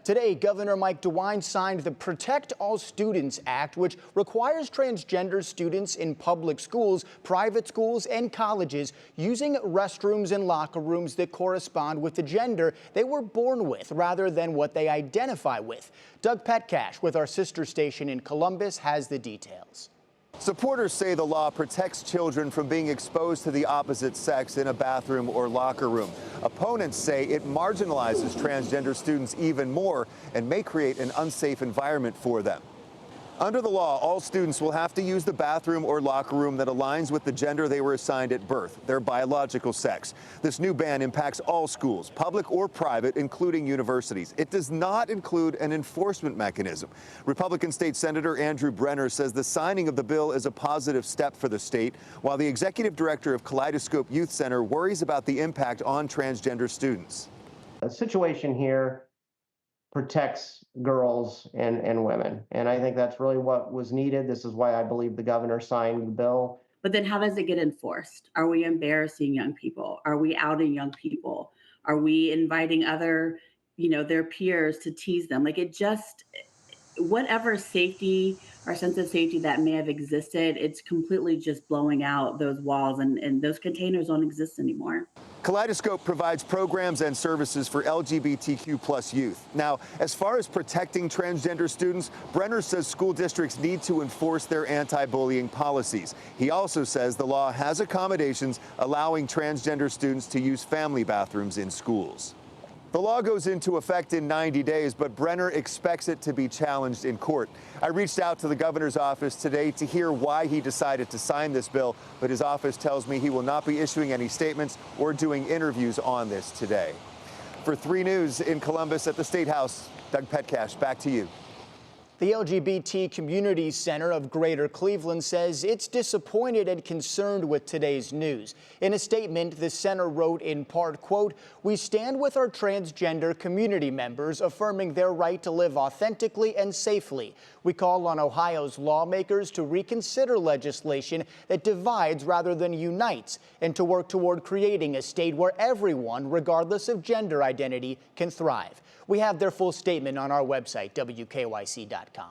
Today, Governor Mike DeWine signed the Protect All Students Act, which requires transgender students in public schools, private schools, and colleges using restrooms and locker rooms that correspond with the gender they were born with rather than what they identify with. Doug Petcash with our sister station in Columbus has the details. Supporters say the law protects children from being exposed to the opposite sex in a bathroom or locker room. Opponents say it marginalizes transgender students even more and may create an unsafe environment for them. Under the law, all students will have to use the bathroom or locker room that aligns with the gender they were assigned at birth, their biological sex. This new ban impacts all schools, public or private, including universities. It does not include an enforcement mechanism. Republican State Senator Andrew Brenner says the signing of the bill is a positive step for the state, while the executive director of Kaleidoscope Youth Center worries about the impact on transgender students. The situation here protects girls and women. And I think that's really what was needed. This is why I believe the governor signed the bill. But then how does it get enforced? Are we embarrassing young people? Are we outing young people? Are we inviting other, their peers to tease them? Like whatever safety or sense of safety that may have existed, it's completely just blowing out those walls, and those containers don't exist anymore. Kaleidoscope provides programs and services for LGBTQ+ youth. Now, as far as protecting transgender students, Brenner says school districts need to enforce their anti-bullying policies. He also says the law has accommodations allowing transgender students to use family bathrooms in schools. The law goes into effect in 90 days, but Brenner expects it to be challenged in court. I reached out to the governor's office today to hear why he decided to sign this bill, but his office tells me he will not be issuing any statements or doing interviews on this today. For 3 News in Columbus at the State House, Doug Petcash, back to you. The LGBT Community Center of Greater Cleveland says it's disappointed and concerned with today's news. In a statement, the center wrote in part, quote, "We stand with our transgender community members, affirming their right to live authentically and safely. We call on Ohio's lawmakers to reconsider legislation that divides rather than unites, and to work toward creating a state where everyone, regardless of gender identity, can thrive." We have their full statement on our website, WKYC.com.